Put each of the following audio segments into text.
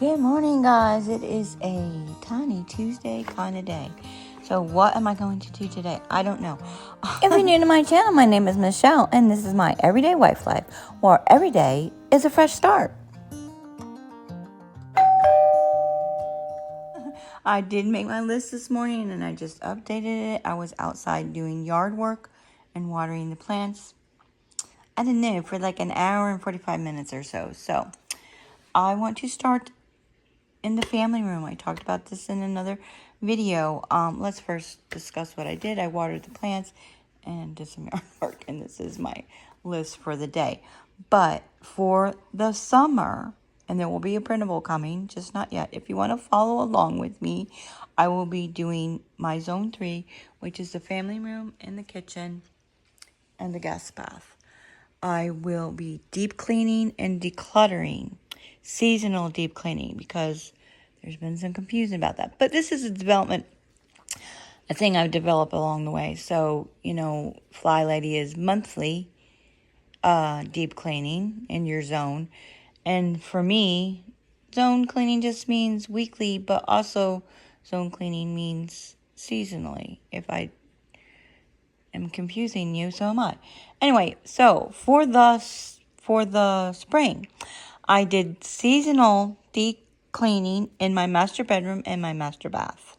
Good morning, guys. It is a tiny Tuesday kind of day. So what am I going to do today? I don't know. If you're new to my channel, my name is Michelle, and this is my everyday wife life, where every day is a fresh start. I did make my list this morning and I just updated it. I was outside doing yard work and watering the plants. I don't know, for like an hour and 45 minutes or so. So I want to start in the family room. I talked about this in another video. Let's first discuss what I did. I watered the plants and did some yard work, and this is my list for the day. But for the summer, and there will be a printable coming, just not yet. If you want to follow along with me, I will be doing my zone 3, which is the family room and the kitchen and the guest bath. I will be deep cleaning and decluttering, seasonal deep cleaning, because there's been some confusion about that. But this is a thing I've developed along the way. So, Fly Lady is monthly deep cleaning in your zone. And for me, zone cleaning just means weekly, but also zone cleaning means seasonally. If I am confusing you, so am I. Anyway, so for the spring, I did seasonal deep cleaning in my master bedroom and my master bath.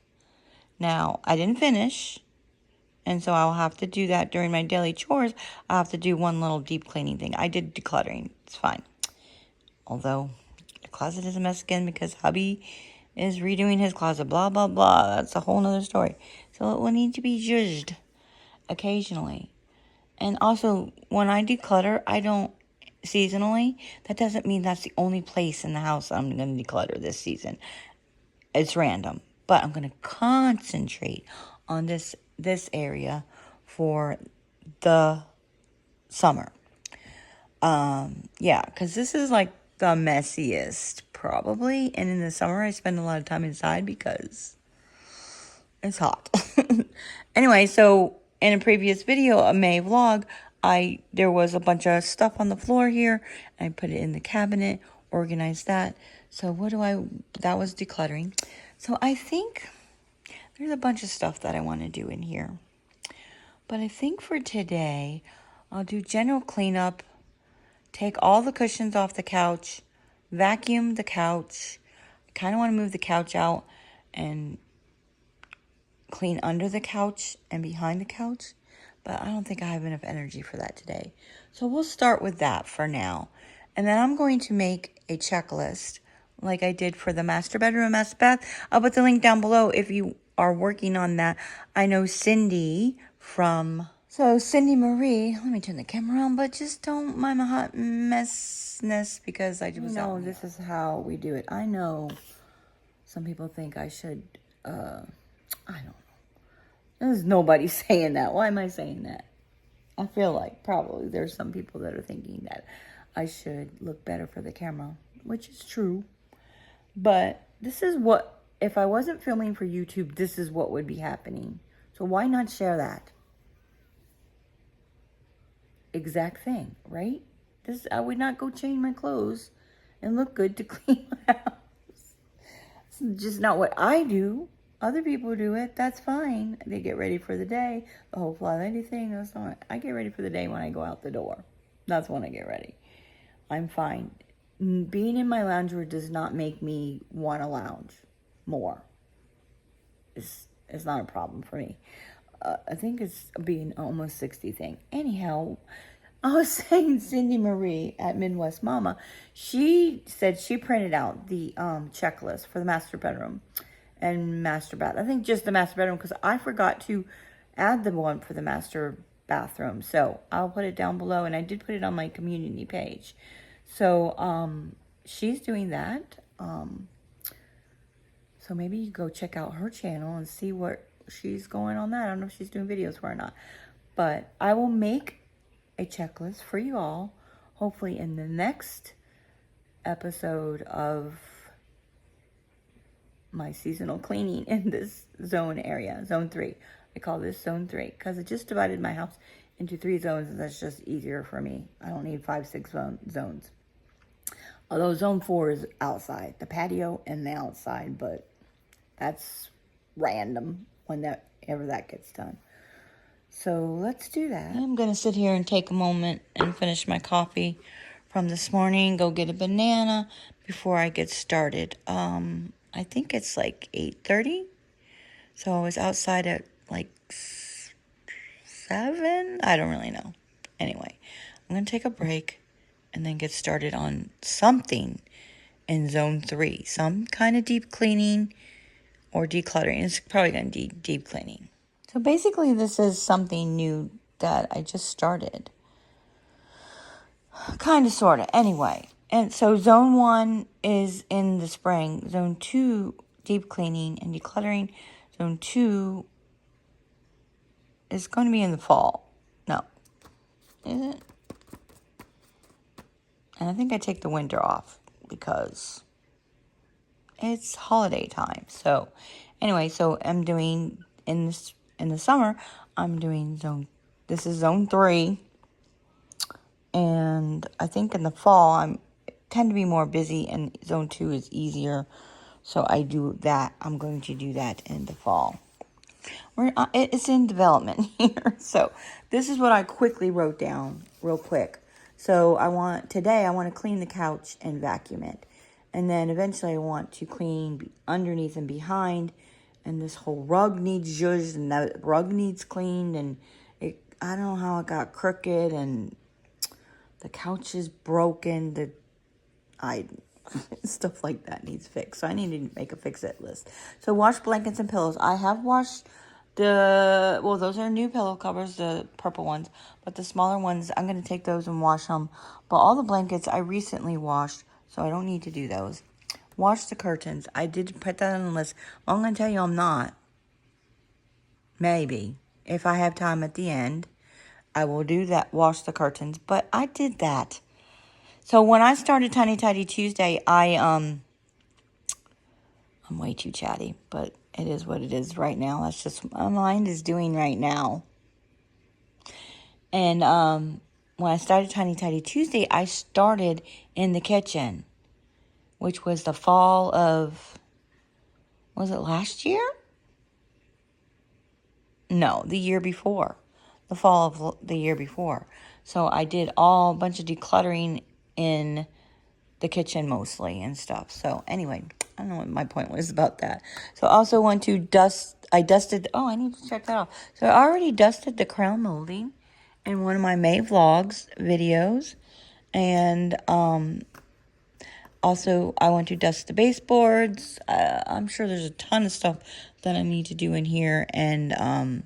Now, I didn't finish, and so I'll have to do that during my daily chores. I'll have to do one little deep cleaning thing. I did decluttering. It's fine. Although, the closet is a mess again because hubby is redoing his closet. Blah, blah, blah. That's a whole nother story. So it will need to be judged occasionally. And also, when I declutter, I don't seasonally. That doesn't mean that's the only place in the house I'm going to declutter this season. It's random. But I'm going to concentrate on this area for the summer. Yeah, because this is like the messiest probably. And in the summer, I spend a lot of time inside because it's hot. Anyway, so in a previous video, a May vlog, there was a bunch of stuff on the floor here. I put it in the cabinet, organized that. So that was decluttering. So I think there's a bunch of stuff that I want to do in here. But I think for today, I'll do general cleanup, take all the cushions off the couch, vacuum the couch. I kind of want to move the couch out and clean under the couch and behind the couch, but I don't think I have enough energy for that today. So we'll start with that for now. And then I'm going to make a checklist like I did for the master bedroom and master bath. I'll put the link down below if you are working on that. I know Cindy Cindy Marie, let me turn the camera on, but just don't mind my hot messness because I just know this is how we do it. I know some people think I should, I don't know. There's nobody saying that. Why am I saying that? I feel like probably there's some people that are thinking that I should look better for the camera, which is true. But this is what, if I wasn't filming for YouTube, this is what would be happening. So why not share that exact thing, right? I would not go change my clothes and look good to clean my house. It's just not what I do. Other people do it. That's fine. They get ready for the day. The whole Fly Lady thing. That's not. I get ready for the day when I go out the door. That's when I get ready. I'm fine. Being in my lounger does not make me want to lounge more. It's not a problem for me. I think it's being almost 60 thing. Anyhow, I was saying Cindy Marie at Midwest Mama, she said she printed out the checklist for the master bedroom and master bath. I think just the master bedroom because I forgot to add the one for the master bathroom. So I'll put it down below, and I did put it on my community page. So she's doing that. So maybe you go check out her channel and see what she's going on that. I don't know if she's doing videos for her or not. But I will make a checklist for you all, hopefully in the next episode of my seasonal cleaning in this zone area, zone 3. I call this zone 3 because I just divided my house into 3 zones, and that's just easier for me. I don't need 5, 6 zones. Although zone 4 is outside, the patio and the outside, but that's random whenever that gets done. So let's do that. I'm going to sit here and take a moment and finish my coffee from this morning, go get a banana before I get started. I think it's like 8:30. So I was outside at like 7. I don't really know. Anyway, I'm going to take a break and then get started on something in zone 3. Some kind of deep cleaning or decluttering. It's probably going to be deep cleaning. So basically this is something new that I just started. Kind of, sort of. Anyway, and so zone 1 is in the spring. Zone 2, deep cleaning and decluttering. Zone 2 is going to be in the fall. No. Is it? And I think I take the winter off because it's holiday time. So anyway, so I'm doing in the summer, I'm doing this is zone 3. And I think in the fall, I tend to be more busy, and zone 2 is easier. So I do that. I'm going to do that in the fall. It's in development here. So this is what I quickly wrote down real quick. So today I want to clean the couch and vacuum it. And then eventually I want to clean underneath and behind. And this whole rug needs zhuzhed, and that rug needs cleaned. And I don't know how it got crooked, and the couch is broken. Stuff like that needs fixed. So I need to make a fix-it list. So wash blankets and pillows. I have washed those are new pillow covers, the purple ones. But the smaller ones, I'm going to take those and wash them. But all the blankets I recently washed, so I don't need to do those. Wash the curtains. I did put that on the list. Well, I'm going to tell you I'm not. Maybe. If I have time at the end, I will do that, wash the curtains. But I did that. So when I started Tiny Tidy Tuesday, I'm way too chatty, but it is what it is right now. That's just what my mind is doing right now. And when I started Tiny Tidy Tuesday, I started in the kitchen, which was the fall of, was it last year? No, the year before. The fall of the year before. So I did a bunch of decluttering in the kitchen mostly and stuff. So anyway, I don't know what my point was about that. So I also want to I need to check that off. So I already dusted the crown molding in one of my May vlogs videos. And also I want to dust the baseboards. I'm sure there's a ton of stuff that I need to do in here. And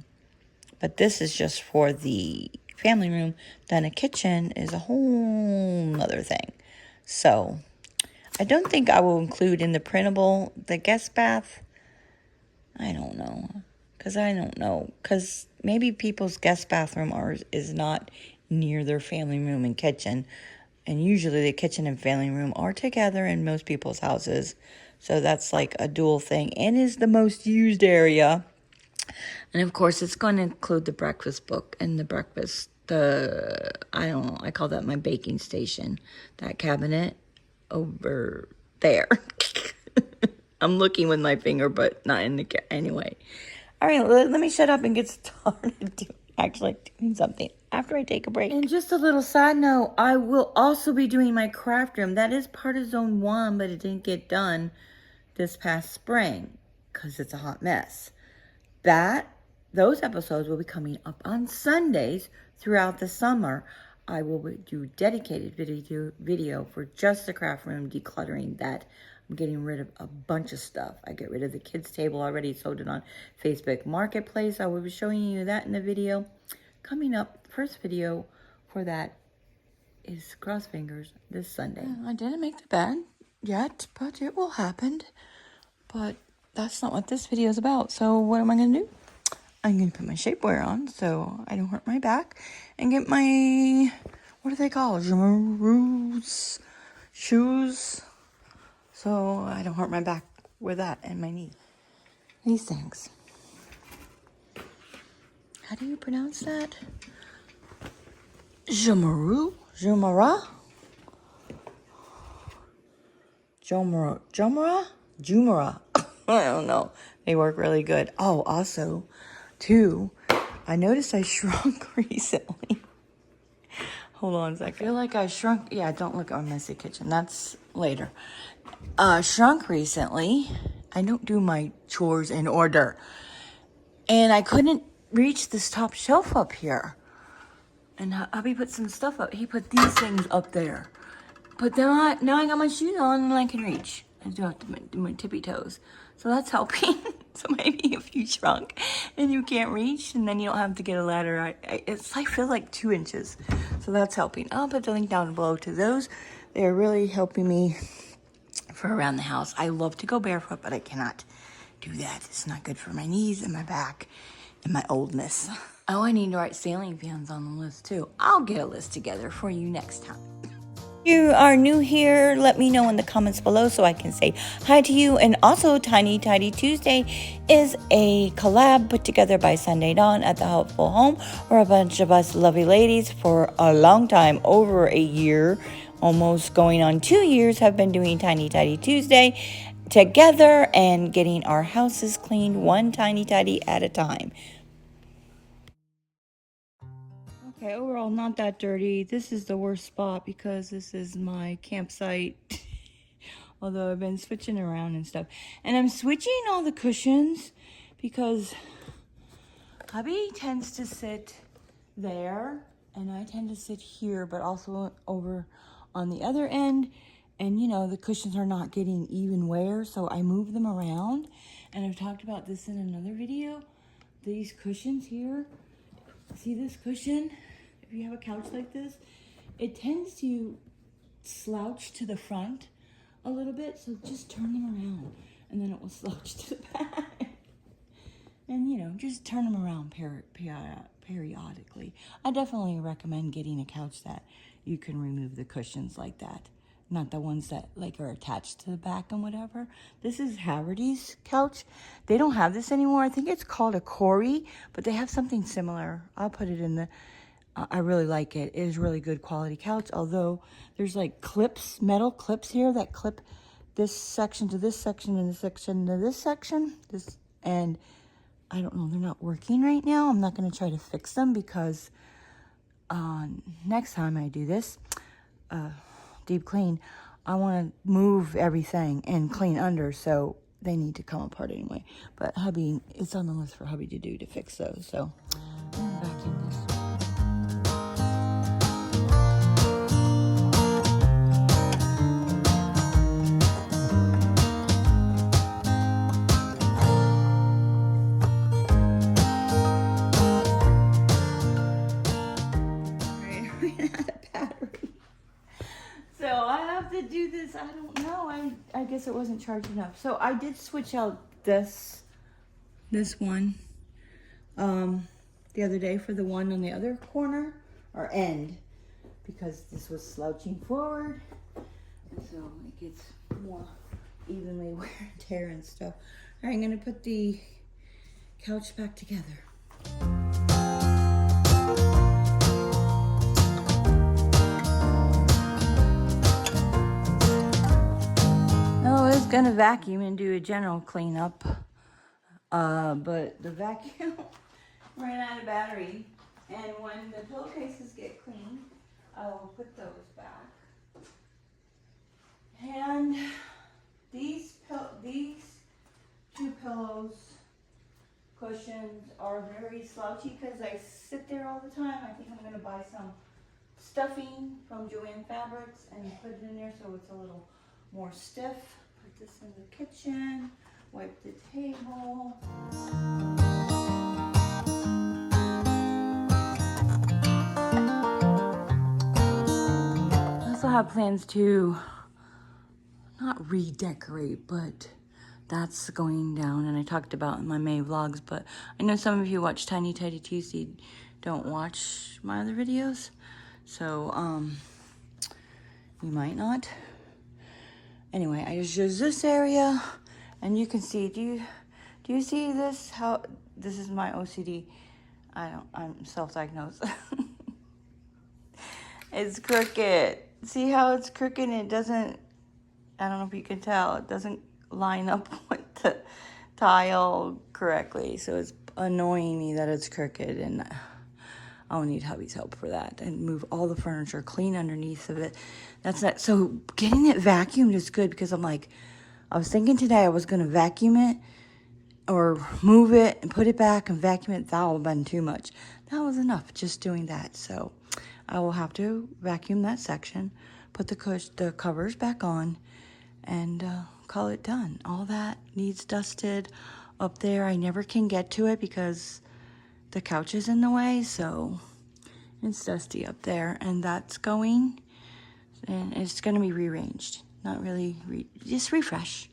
but this is just for the family room. Then a kitchen is a whole nother thing. So I don't think I will include in the printable the guest bath. I don't know. Because maybe people's guest bathroom is not near their family room and kitchen. And usually the kitchen and family room are together in most people's houses. So that's like a dual thing. And is the most used area. And of course, it's going to include the breakfast book and I don't know, I call that my baking station. That cabinet over there. I'm looking with my finger, but not in the anyway. All right, let me shut up and get started doing something after I take a break. And just a little side note, I will also be doing my craft room. That is part of zone 1, but it didn't get done this past spring because it's a hot mess. Those episodes will be coming up on Sundays throughout the summer. I will do dedicated video for just the craft room decluttering that. I'm getting rid of a bunch of stuff. I get rid of the kids' table already, sold it on Facebook Marketplace. I will be showing you that in the video. Coming up, first video for that is cross fingers this Sunday. I didn't make the bed yet, but it will happen. But that's not what this video is about. So what am I going to do? I'm going to put my shapewear on so I don't hurt my back and get my, what do they call it? Shoes. So I don't hurt my back with that and my knee. These things. How do you pronounce that? Jumara? Jumara. I don't know. They work really good. Oh, also, too, I noticed I shrunk recently. Hold on a second. I feel like I shrunk. Yeah, don't look at my messy kitchen. That's later. Shrunk recently. I don't do my chores in order. And I couldn't reach this top shelf up here. And hubby put some stuff up. He put these things up there. But then now I got my shoes on and I can reach. I do have to do my tippy toes. So that's helping. So maybe if you shrunk and you can't reach, and then you don't have to get a ladder. I feel like 2 inches. So that's helping. I'll put the link down below to those. They're really helping me for around the house. I love to go barefoot, but I cannot do that. It's not good for my knees and my back and my oldness. Oh, I need to write ceiling fans on the list too. I'll get a list together for you next time. You are new here, let me know in the comments below so I can say hi to you. And also, Tiny Tidy Tuesday is a collab put together by Sunday Dawn at the Helpful Home, where a bunch of us lovely ladies for a long time, over a year, almost going on 2 years, have been doing Tiny Tidy Tuesday together and getting our houses cleaned one tiny tidy at a time. Okay, overall not that dirty. This is the worst spot because this is my campsite. Although I've been switching around and stuff. And I'm switching all the cushions because hubby tends to sit there and I tend to sit here, but also over on the other end. And you know, the cushions are not getting even wear, so I move them around. And I've talked about this in another video. These cushions here, see this cushion? If you have a couch like this, it tends to slouch to the front a little bit, so just turn them around and then it will slouch to the back. And you know, just turn them around periodically. I definitely recommend getting a couch that you can remove the cushions like that, not the ones that like are attached to the back and whatever. This is Haverty's couch. They don't have this anymore. I think it's called a Corey, but they have something similar. I'll put it in the I really like it. It is really good quality couch, although there's like clips, metal clips here that clip this section to this section and this section to this section. And I don't know, they're not working right now. I'm not going to try to fix them because next time I do this deep clean, I want to move everything and clean under, so they need to come apart anyway. But hubby, it's on the list for hubby to do to fix those. So I'm back in this. So I have to do this. I don't know. I guess it wasn't charging up. So I did switch out this one the other day for the one on the other corner or end, because this was slouching forward, and so it gets more evenly wear and tear and stuff. All right, I'm gonna put the couch back together. I was gonna vacuum and do a general cleanup, but the vacuum ran out of battery, and when the pillowcases get clean, I will put those back. And these two pillows, cushions are very slouchy because I sit there all the time. I think I'm gonna buy some stuffing from Joanne Fabrics and put it in there so it's a little more stiff. Put this in the kitchen, wipe the table. I also have plans to not redecorate, but that's going down, and I talked about in my May vlogs, but I know some of you watch Tiny Tidy Tuesday, don't watch my other videos, so you might not. Anyway, I just use this area, and you can see, do you see this? How this is my OCD. I'm self-diagnosed. It's crooked. See how it's crooked and it doesn't I don't know if you can tell, it doesn't line up with the tile correctly. So it's annoying me that it's crooked, and I'll need hubby's help for that, and move all the furniture, clean underneath of it. That's not, so getting it vacuumed is good, because I'm like, I was thinking today I was going to vacuum it or move it and put it back and vacuum it. That would have been too much. That was enough just doing that. So I will have to vacuum that section, put the covers back on, and call it done. All that needs dusted up there. I never can get to it because the couch is in the way, so it's dusty up there, and that's going, and it's going to be rearranged. Not really, just refresh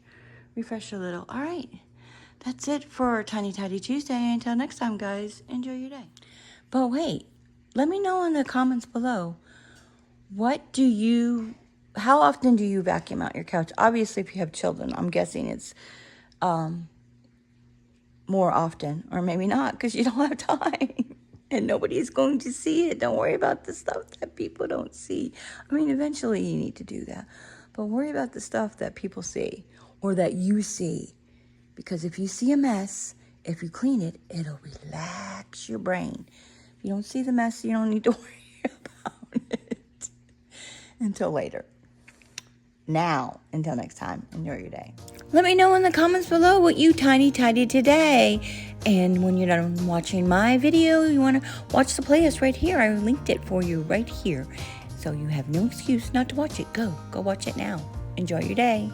a little. All right, that's it for Tiny Tidy Tuesday. Until next time, guys, enjoy your day. But wait, let me know in the comments below, how often do you vacuum out your couch? Obviously, if you have children, I'm guessing it's more often, or maybe not, because you don't have time and nobody's going to see it. Don't worry about the stuff that people don't see. I mean, eventually you need to do that, but worry about the stuff that people see or that you see, because if you see a mess, if you clean it, it'll relax your brain. If you don't see the mess, you don't need to worry about it until later. Now, until next time, enjoy your day. Let me know in the comments below what you tiny tidied today. And when you're done watching my video, you want to watch the playlist right here. I linked it for you right here. So you have no excuse not to watch it. Go watch it now. Enjoy your day.